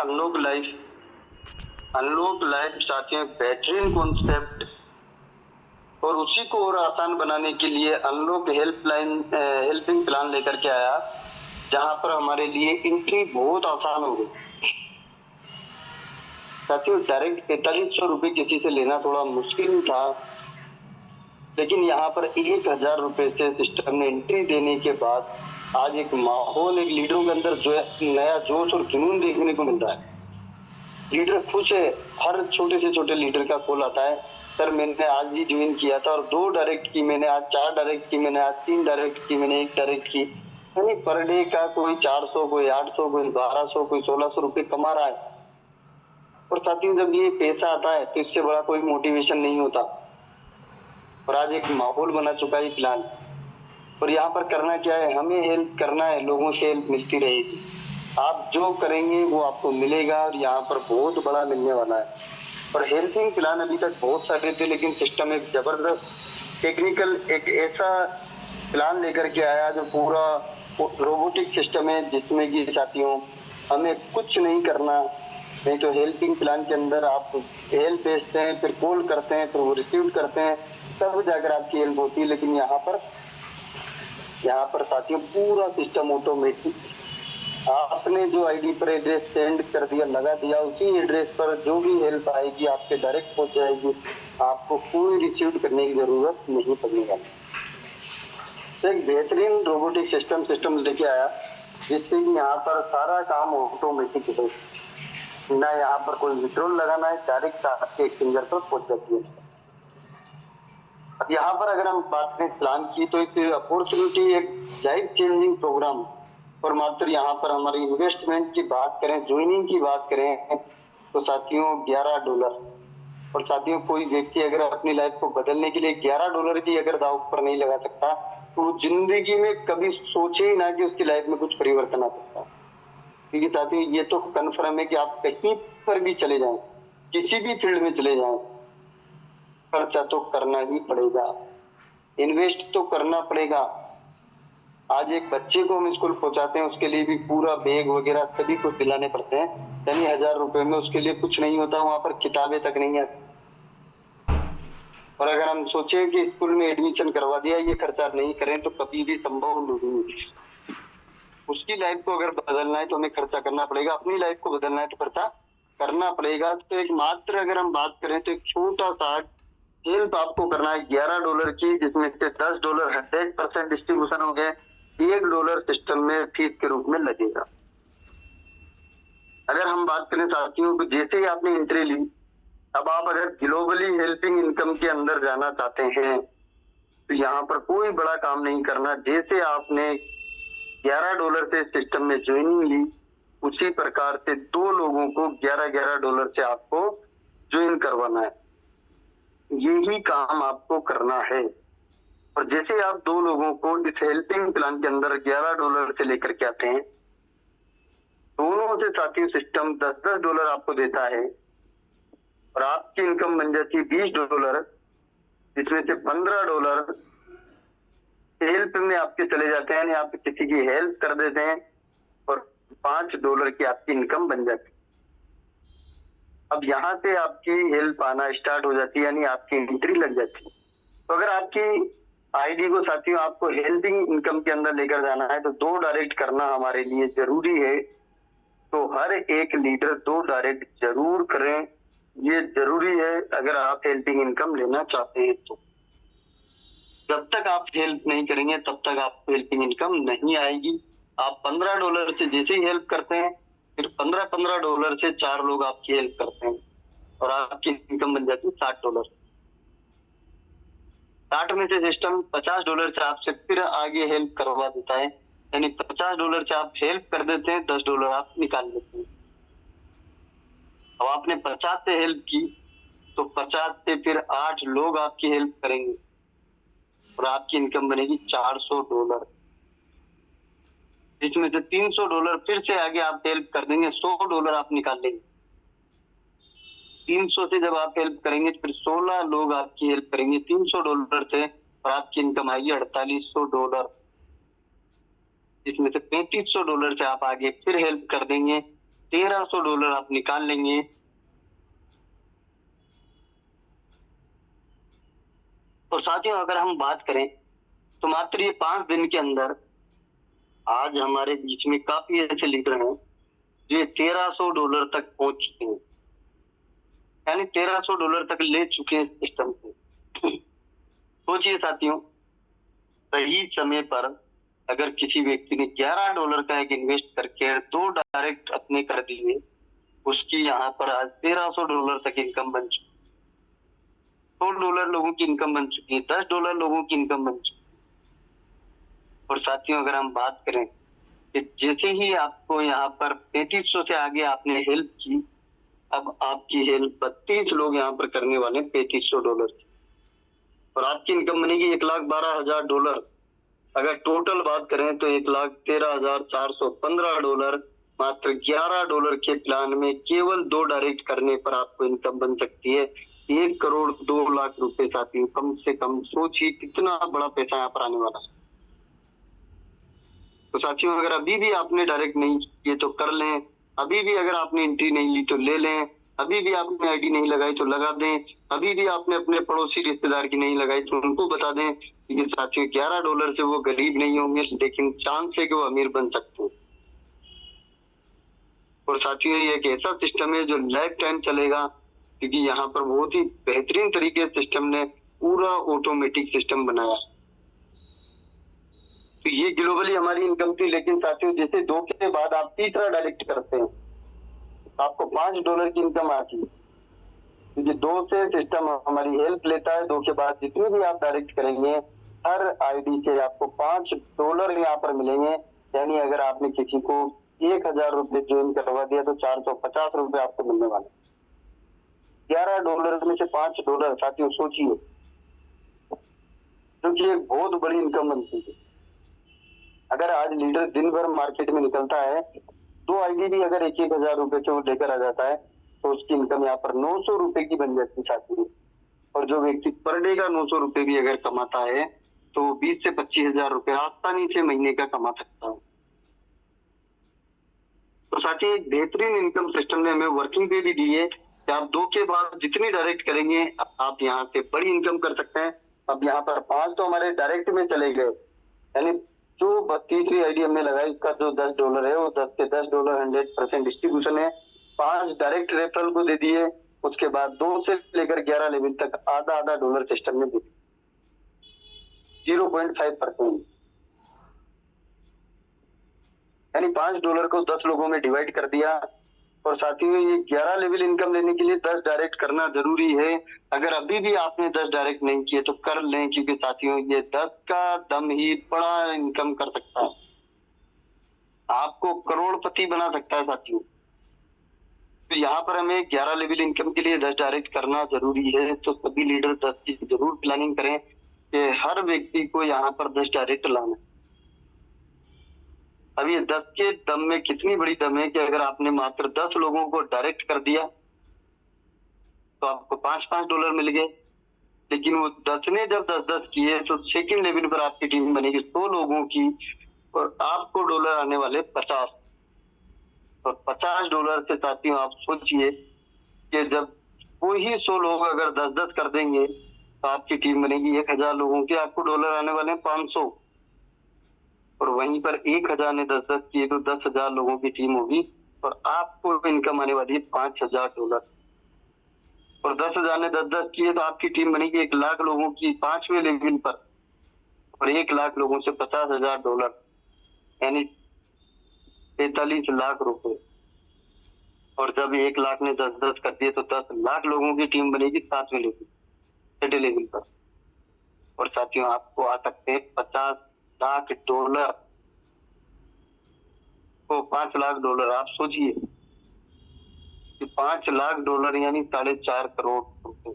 Unlock life साथियों बेहतरीन concept और उसी को और आसान बनाने के लिए अनलॉक हेल्पिंग प्लान लेकर के आया, जहां पर हमारे लिए एंट्री बहुत आसान हो गई। साथियों डायरेक्ट 4500 रुपये किसी से लेना थोड़ा मुश्किल था, लेकिन यहाँ पर 1000 रुपये से सिस्टम ने एंट्री देने के बाद आज एक माहौल, एक लीडरों के अंदर जो है नया जोश और जुनून देखने को मिल रहा है। लीडर खुश है, हर छोटे से छोटे लीडर का कॉल आता है, सर मैंने आज ही ज्वाइन किया था और 2 डायरेक्ट की मैंने, आज 4 डायरेक्ट की मैंने, आज 3 डायरेक्ट की मैंने, 1 डायरेक्ट की। यानी पर डे का कोई 400, कोई 800, कोई 1200, कोई 1600 रुपये कमा रहा है। और साथियों जब ये पैसा आता है तो इससे बड़ा कोई मोटिवेशन नहीं होता। और आज एक माहौल बना चुका है प्लान, और यहाँ पर करना क्या है, हमें हेल्प करना है, लोगों से हेल्प मिलती रहेगी। आप जो करेंगे वो आपको मिलेगा और यहाँ पर बहुत बड़ा मिलने वाला है। और हेल्पिंग प्लान अभी तक बहुत सारे थे, लेकिन सिस्टम एक जबरदस्त टेक्निकल एक ऐसा प्लान लेकर के आया जो पूरा रोबोटिक सिस्टम है, जिसमें कि साथियों हमें कुछ नहीं करना। नहीं तो हेल्पिंग प्लान के अंदर आप हेल्प भेजते हैं, फिर कॉल करते हैं, फिर वो रिसीव करते हैं, तब जाकर आपकी हेल्प होती है। लेकिन यहाँ पर साथियों पूरा सिस्टम ऑटोमेटिक, आपने जो आईडी पर एड्रेस सेंड कर दिया, लगा दिया, उसी एड्रेस पर जो भी हेल्प आएगी आपके डायरेक्ट पहुंच जाएगी। आपको कोई रिसीव करने की जरूरत नहीं पड़ेगा। एक बेहतरीन रोबोटिक सिस्टम लेके आया, जिससे कि यहाँ पर सारा काम ऑटोमेटिक है, ना यहाँ पर कोई विड्रॉल लगाना है, डायरेक्ट आपके एक्सचेंजर पर पहुंच जाती है। अब यहाँ पर अगर हम बात करें प्लान की, तो एक अपॉर्चुनिटी, एक लाइफ चेंजिंग प्रोग्राम। और मात्र यहाँ पर हमारी इन्वेस्टमेंट की बात करें, ज्वाइनिंग की बात करें, तो साथियों $11। और साथियों कोई व्यक्ति अगर अपनी लाइफ को बदलने के लिए $11 की अगर दाव पर नहीं लगा सकता, तो वो जिंदगी में कभी सोचे ही ना कि उसकी लाइफ में कुछ परिवर्तन आ सकता। क्योंकि साथियों ये तो कन्फर्म है कि आप कहीं पर भी चले जाएं, किसी भी फील्ड में चले जाएं, खर्चा तो करना ही पड़ेगा, इन्वेस्ट तो करना पड़ेगा। आज एक बच्चे को हम स्कूल पहुंचाते हैं, उसके लिए भी पूरा बैग वगैरह सभी कुछ दिलाने पड़ते हैं, यानी 1000 रुपए में उसके लिए कुछ नहीं होता, वहां पर किताबें तक नहीं है। और अगर हम सोचे कि स्कूल में एडमिशन करवा दिया, ये खर्चा नहीं करें, तो कभी भी संभव नहीं। उसकी लाइफ को अगर बदलना है तो हमें खर्चा करना पड़ेगा, अपनी लाइफ को बदलना है तो खर्चा करना पड़ेगा। तो एक मात्र अगर हम बात करें तो एक छोटा सा हेल्प आपको करना है $11 की, जिसमें से $10 100% डिस्ट्रीब्यूशन हो गए, $1 सिस्टम में फीस के रूप में लगेगा। अगर हम बात करें साथियों को, जैसे ही आपने एंट्री ली, अब आप अगर ग्लोबली हेल्पिंग इनकम के अंदर जाना चाहते हैं तो यहाँ पर कोई बड़ा काम नहीं करना। जैसे आपने $11 से सिस्टम में ज्वाइनिंग ली, उसी प्रकार से 2 लोगों को $11 से आपको ज्वाइन करवाना है। यही काम आपको करना है। और जैसे आप 2 लोगों को इस हेल्पिंग प्लान के अंदर $11 से लेकर के आते हैं, दोनों से साथियों सिस्टम $10 आपको देता है, और आपकी इनकम बन जाती है $20, जिसमें से $15 हेल्प में आपके चले जाते हैं, यानी आप किसी की हेल्प कर देते हैं, और $5 की आपकी इनकम बन जाती है। अब यहाँ से आपकी हेल्प आना स्टार्ट हो जाती है, यानी आपकी एंट्री लग जाती है। तो अगर आपकी आईडी को साथियों आपको हेल्पिंग इनकम के अंदर लेकर जाना है, तो 2 डायरेक्ट करना हमारे लिए जरूरी है। तो हर एक लीडर 2 डायरेक्ट जरूर करें, ये जरूरी है अगर आप हेल्पिंग इनकम लेना चाहते हैं। तो जब तक आप हेल्प नहीं करेंगे तब तक आपको हेल्पिंग इनकम नहीं आएगी। आप $15 से जैसे ही हेल्प करते हैं, फिर $15 से 4 लोग आपकी हेल्प करते हैं, और आपकी इनकम बन जाती है $60। 60 में से सिस्टम $50 से आपसे फिर आगे हेल्प करवा देता है, यानी $50 से आप हेल्प कर देते हैं, $10 आप निकाल लेते हैं। अब आपने 50 से हेल्प की, तो 50 से फिर 8 लोग आपकी हेल्प करेंगे, और आपकी इनकम बनेगी $400। इसमें से $300 फिर से आगे आप हेल्प कर देंगे, $100 आप निकाल लेंगे। 300 से जब आप हेल्प करेंगे, फिर 16 लोग आपकी हेल्प करेंगे $300 से, और आपकी इनकम आएगी $4800। इसमें से $3500 से आप आगे फिर हेल्प कर देंगे, $1300 आप निकाल लेंगे। और साथियों अगर हम बात करें तो मात्र ये 5 दिन के अंदर आज हमारे बीच में काफी ऐसे लीडर हैं जो $1300 तक पहुंच चुके हैं, यानी $1300 तक ले चुके हैं सिस्टम से। सोचिए साथियों, सही समय पर अगर किसी व्यक्ति ने $11 का एक इन्वेस्ट करके 2 डायरेक्ट अपने कर दिए, उसकी यहाँ पर आज $1300 तक इनकम बन चुकी है। $100 लोगों की इनकम बन चुकी है, $10 लोगों की इनकम बन चुकी है। और साथियों अगर हम बात करें कि जैसे ही आपको यहाँ पर 3500 से आगे आपने हेल्प की, अब आपकी हेल्प 32 लोग यहाँ पर करने वाले $3500 की, और आपकी इनकम बनेगी $1,12,000। अगर टोटल बात करें तो $1,13,415 मात्र $11 के प्लान में केवल 2 डायरेक्ट करने पर आपको इनकम बन सकती है 1,02,00,000 रुपए। साथियों कम से कम सोचिए कितना बड़ा पैसा यहाँ पर आने वाला है। तो साथियों अगर अभी भी आपने डायरेक्ट नहीं किए तो कर लें, अभी भी अगर आपने एंट्री नहीं ली तो ले लें, अभी भी आपने आईडी नहीं लगाई तो लगा दें, अभी भी आपने अपने पड़ोसी रिश्तेदार की नहीं लगाई तो उनको बता दें कि साथियों $11 से वो गरीब नहीं होंगे, लेकिन चांस है कि वो अमीर बन सकते हैं। और साथियों ये एक ऐसा सिस्टम है जो लाइफ टाइम चलेगा, क्योंकि यहाँ पर बहुत ही बेहतरीन तरीके से सिस्टम ने पूरा ऑटोमेटिक सिस्टम बनाया। तो ये ग्लोबली हमारी इनकम थी, लेकिन साथियों जैसे 2 के बाद आप तीसरा डायरेक्ट करते हैं आपको $5 की इनकम आती है, क्योंकि 2 से सिस्टम हमारी हेल्प लेता है। 2 के बाद जितनी भी आप डायरेक्ट करेंगे हर आईडी से आपको $5 यहाँ पर मिलेंगे, यानी अगर आपने किसी को $1,000 ज्वाइन करवा दिया तो $450 आपको मिलने वाले। $11 में से $5 साथियों सोचिए, क्योंकि एक बहुत बड़ी इनकम बनती है। अगर आज लीडर दिन भर मार्केट में निकलता है, 2 आईडी भी अगर $1,000 से वो लेकर आ जाता है तो उसकी इनकम यहाँ पर $900 की बन जाती है। और जो व्यक्ति पर डे का $900 भी अगर कमाता है तो 20 से 25,000 रुपए आसानी से महीने का कमा सकता है। तो साथियों एक बेहतरीन इनकम सिस्टम ने हमें वर्किंग पे भी दी है कि आप 2 के बाद जितनी डायरेक्ट करेंगे आप यहाँ से बड़ी इनकम कर सकते हैं। अब यहाँ पर 5 तो हमारे डायरेक्ट में चले गए, यानी जो तीसरी आईडी हमने लगाई उसका जो $10 है वो 10 के $10 100% डिस्ट्रीब्यूशन है। 5 डायरेक्ट रेफरल को दे दिए, उसके बाद 2 से लेकर 11 लेवल तक आधा डॉलर सिस्टम में दे 0.5%, यानी $5 को 10 लोगों में डिवाइड कर दिया। और साथियों ये 11 लेवल इनकम लेने के लिए 10 डायरेक्ट करना जरूरी है। अगर अभी भी आपने 10 डायरेक्ट नहीं किए तो कर लें, क्योंकि साथियों ये 10 का दम ही बड़ा इनकम कर सकता है, आपको करोड़पति बना सकता है साथियों। तो यहाँ पर हमें 11 लेवल इनकम के लिए 10 डायरेक्ट करना जरूरी है। तो सभी लीडर 10 की जरूर प्लानिंग करें कि हर व्यक्ति को यहाँ पर 10 डायरेक्ट लाना है। अब ये 10 के दम में कितनी बड़ी दम है कि अगर आपने मात्र 10 लोगों को डायरेक्ट कर दिया तो आपको $5-5 मिल गए, लेकिन वो 10 ने जब 10-10 किए तो सेकंड लेवल पर आपकी टीम बनेगी 100 लोगों की, और आपको डॉलर आने वाले 50। और $50 से साथियों आप सोचिए कि जब वही 100 लोग अगर 10-10 कर देंगे तो आपकी टीम बनेगी 1,000 लोगों की, आपको डॉलर आने वाले 500। और वहीं पर 1,000 ने 10-10 किए तो 10,000 लोगों की टीम होगी और आपको इनकम आने वाली है $5,000। और 10,000 ने 10-10 किए तो आपकी टीम बनेगी 1,00,000 लोगों की 5वें लेवल पर, और 1,00,000 लोगों से $50,000, यानी 43 लाख रुपए। और जब 1,00,000 ने 10-10 कर दिए तो 10 लाख लोगों की टीम बनेगी 7वें लेवल, छठे लेवल पर। और साथियों आपको आ सकते हैं $50 लाख, तो $5 लाख। आप सोचिए कि $5 लाख यानी 4.5 करोड़ रुपए।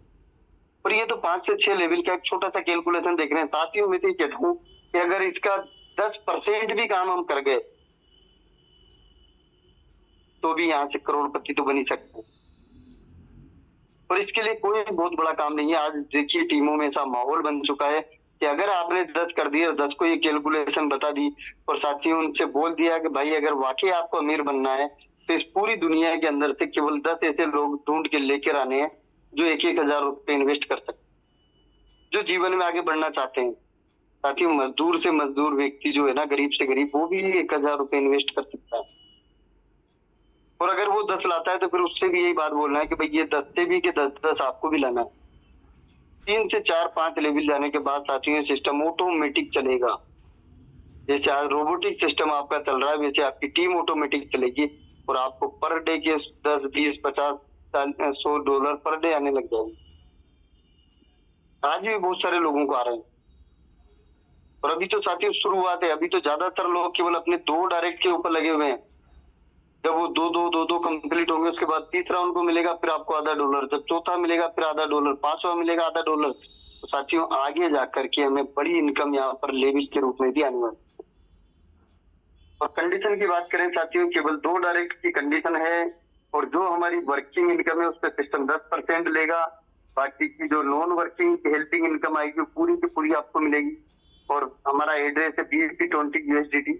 और ये तो 5 से 6 लेवल का एक छोटा सा कैलकुलेशन देख रहे हैं साथियों। मैं तो कहता हूँ कि अगर इसका 10% भी काम हम कर गए तो भी यहाँ से करोड़पति तो बन ही सकते हैं। और इसके लिए कोई बहुत बड़ा काम नहीं है। आज देखिए टीमों में ऐसा माहौल बन चुका है कि अगर आपने 10 कर दिया, 10 को ये कैलकुलेशन बता दी और साथियों उनसे बोल दिया कि भाई अगर वाकई आपको अमीर बनना है तो इस पूरी दुनिया के अंदर से केवल 10 ऐसे लोग ढूंढ के लेकर आने हैं जो 1-1 हजार रुपए इन्वेस्ट कर सकते हैं, जो जीवन में आगे बढ़ना चाहते हैं। ताकि मजदूर से मजदूर व्यक्ति जो है ना, गरीब से गरीब, वो भी 1 हजार रुपए इन्वेस्ट कर सकता है। और अगर वो 10 लाता है तो फिर उससे भी यही बात बोलना है कि भाई ये 10 से भी कि 10-10 आपको भी लाना है। 3 से 4-5 लेवल जाने के बाद साथियों सिस्टम ऑटोमेटिक चलेगा। जैसे आज रोबोटिक सिस्टम आपका चल रहा है, वैसे आपकी टीम ऑटोमेटिक चलेगी और आपको पर डे के 10, 20, 50, $100 पर डे आने लग जाएंगे। आज भी बहुत सारे लोगों को आ रहे हैं। और अभी तो साथियों शुरुआत है, अभी तो ज्यादातर लोग केवल अपने 2 डायरेक्ट के ऊपर लगे हुए हैं। जब वो 2-2 कंप्लीट होंगे उसके बाद तीसरा उनको मिलेगा, फिर आपको $0.5, जब चौथा मिलेगा फिर $0.5, 5वां मिलेगा $0.5। तो साथियों आगे जाकर के हमें बड़ी इनकम यहाँ पर लेवल के रूप में भी आने वाली है। और कंडीशन की बात करें साथियों, केवल 2 डायरेक्ट की कंडीशन है और जो हमारी वर्किंग इनकम है उस पर सिस्टम 10% लेगा। बाकी की जो नॉन वर्किंग हेल्पिंग इनकम आएगी पूरी की पूरी आपको मिलेगी। और हमारा एड्रेस है BSP20 USDT।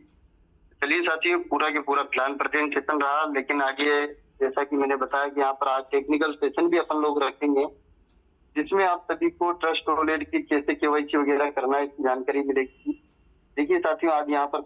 चलिए साथियों, पूरा के पूरा प्लान प्रेजेंटेशन रहा, लेकिन आगे जैसा कि मैंने बताया कि यहाँ पर आज टेक्निकल सेशन भी अपन लोग रखेंगे, जिसमें आप सभी को ट्रस्ट वॉलेट की कैसे KYC वगैरह करना है इसकी जानकारी मिलेगी। देखिए साथियों, आज यहाँ पर